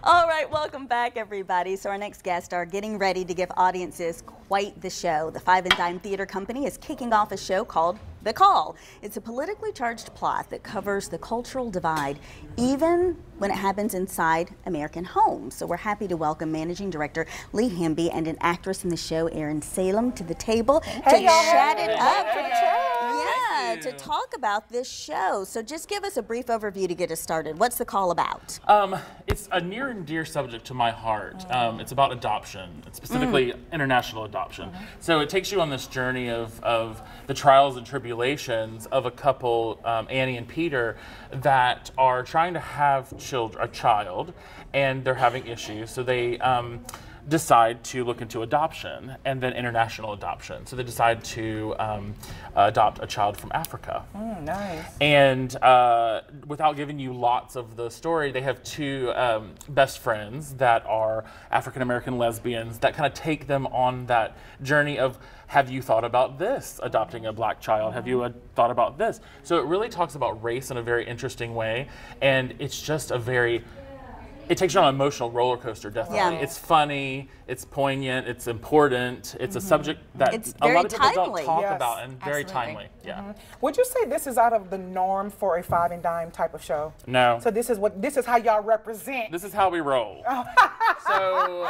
All right, welcome back, everybody. So our next guests are getting ready to give audiences quite the show. The Five and Dime Theater Company is kicking off a show called The Call. It's a politically charged plot that covers the cultural divide, even when it happens inside American homes. So we're happy to welcome Managing Director Lee Hamby and an actress in the show, Erin Salem, to the table to chat it up. Yeah, to talk about this show. So just give us a brief overview to get us started. What's The Call about? It's a near and dear subject to my heart. It's about adoption, specifically international adoption. So it takes you on this journey of the trials and tribulations of a couple, Annie and Peter, that are trying to have a child, and they're having issues. So they decide to look into adoption and then international adoption. So they decide to adopt a child from Africa. Nice. And without giving you lots of the story, they have two best friends that are African-American lesbians that kind of take them on that journey of, have you thought about this, adopting a black child? Have you thought about this? So it really talks about race in a very interesting way, and it's just it takes you on an emotional roller coaster, definitely. Yeah. It's funny, it's poignant, it's important, it's a subject that a lot of people don't talk about, and very timely. Yeah. Would you say this is out of the norm for a Five and Dime type of show? No. So this is how y'all represent. This is how we roll. So All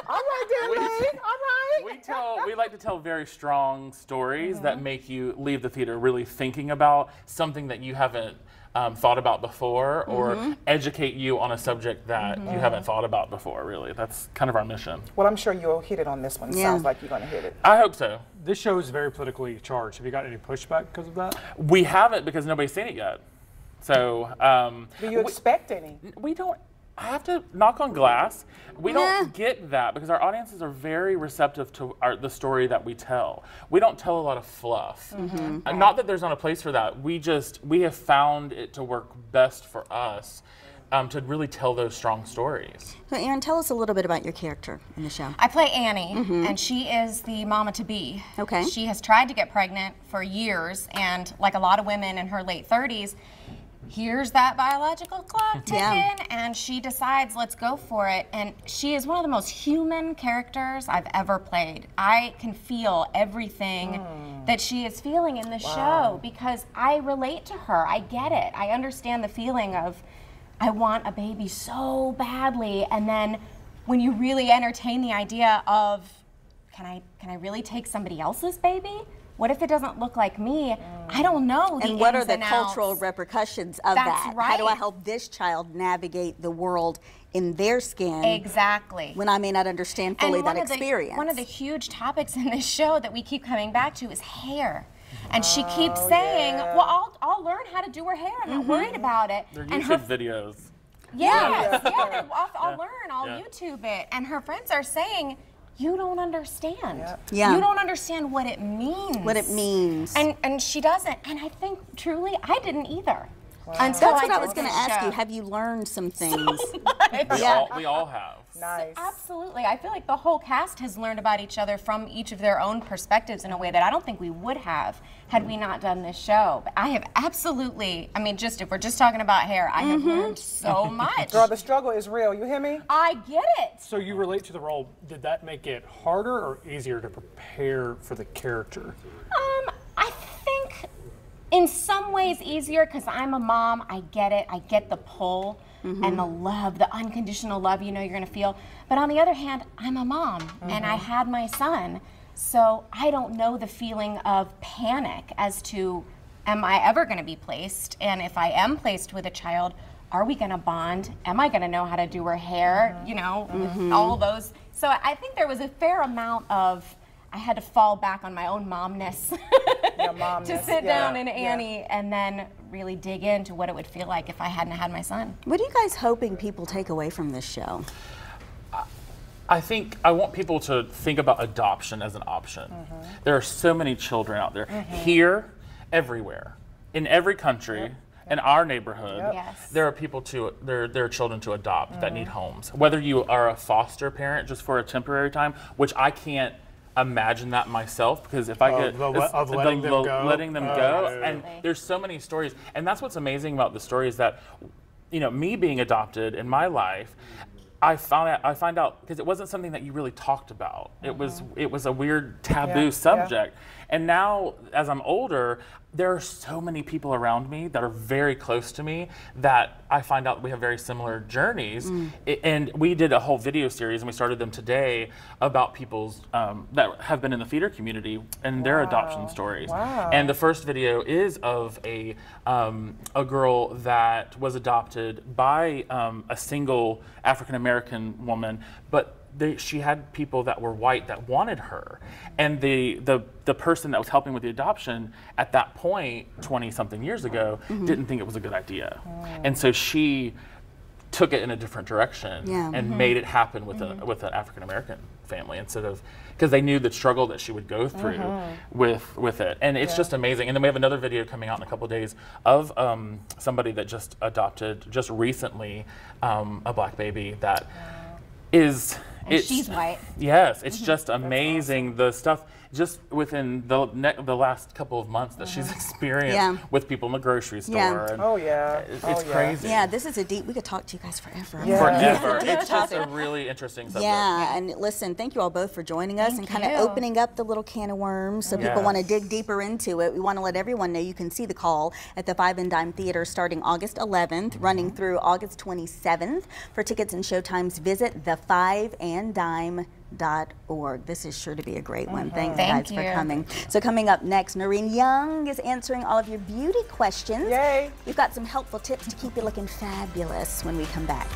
right, then, Lee. All right. we like to tell very strong stories that make you leave the theater really thinking about something that you haven't thought about before, or educate you on a subject that you haven't thought about before, really. That's kind of our mission. Well, I'm sure you'll hit it on this one. Sounds like you're going to hit it. I hope so. This show is very politically charged. Have you got any pushback because of that? We haven't, because nobody's seen it yet. So do you expect any? We don't. I have to knock on glass. We don't get that because our audiences are very receptive to the story that we tell. We don't tell a lot of fluff. Not that there's not a place for that. We have found it to work best for us to really tell those strong stories. So Erin, tell us a little bit about your character in the show. I play Annie, and she is the mama-to-be. Okay. She has tried to get pregnant for years, and like a lot of women in her late 30s, here's that biological clock ticking, and she decides, let's go for it. And she is one of the most human characters I've ever played. I can feel everything that she is feeling in the show because I relate to her. I get it. I understand the feeling of, I want a baby so badly, and then when you really entertain the idea of, can I really take somebody else's baby? What if it doesn't look like me? I don't know. And what are the cultural repercussions of that? Right. How do I help this child navigate the world in their skin? Exactly. When I may not understand fully that experience. One of the huge topics in this show that we keep coming back to is hair. And she keeps saying, well, I'll learn how to do her hair. I'm not worried about it. They're and YouTube videos. Yes, I'll learn. I'll YouTube it. And her friends are saying, you don't understand. Yeah. You don't understand what it means. What it means. And she doesn't. And I think truly I didn't either. That's what I was going to ask you. Have you learned some things? We all have. Nice. Absolutely. I feel like the whole cast has learned about each other from each of their own perspectives in a way that I don't think we would have had we not done this show. But I have absolutely, I mean, if we're just talking about hair, I have learned so much. Girl, the struggle is real. You hear me? I get it. So you relate to the role. Did that make it harder or easier to prepare for the character? I think in some ways easier because I'm a mom. I get it. I get the pull and the love, the unconditional love you know you're going to feel. But on the other hand, I'm a mom and I had my son. So I don't know the feeling of panic as to, am I ever going to be placed? And if I am placed with a child, are we going to bond? Am I going to know how to do her hair? You know, with all those. So I think there was a fair amount of, I had to fall back on my own momness to sit down in Annie and then really dig into what it would feel like if I hadn't had my son. What are you guys hoping people take away from this show? I think I want people to think about adoption as an option. There are so many children out there, here, everywhere, in every country. In our neighborhood, there are people there are children to adopt that need homes. Whether you are a foster parent just for a temporary time, which I can't imagine that myself, because if I get letting them go, and there's so many stories, and that's what's amazing about the story is that, you know, me being adopted in my life, I find out because it wasn't something that you really talked about. It was a weird taboo subject. And now, as I'm older, there are so many people around me that are very close to me that I find out we have very similar journeys. And we did a whole video series, and we started them today, about people's that have been in the theater community and their adoption stories. And the first video is of a girl that was adopted by a single African American woman, but she had people that were white that wanted her, and the person that was helping with the adoption at that point, 20-something years ago, didn't think it was a good idea, and so she took it in a different direction and made it happen with an African American family instead of, because they knew the struggle that she would go through with it, and it's just amazing. And then we have another video coming out in a couple of days of somebody that just adopted just recently a black baby that is. She's white. Yes, it's just amazing the stuff just within the last couple of months that she's experienced with people in the grocery store. And it's crazy. Yeah, this is a deep. We could talk to you guys forever. Forever. It's just a really interesting subject. Yeah, and listen, thank you all both for joining us and kind of opening up the little can of worms so people want to dig deeper into it. We want to let everyone know you can see The Call at the Five and Dime Theater starting August 11th, running through August 27th. For tickets and showtimes, visit thefiveanddime.org. This is sure to be a great one. Thanks, guys, for coming. So coming up next, Noreen Young is answering all of your beauty questions. Yay! We've got some helpful tips to keep you looking fabulous when we come back.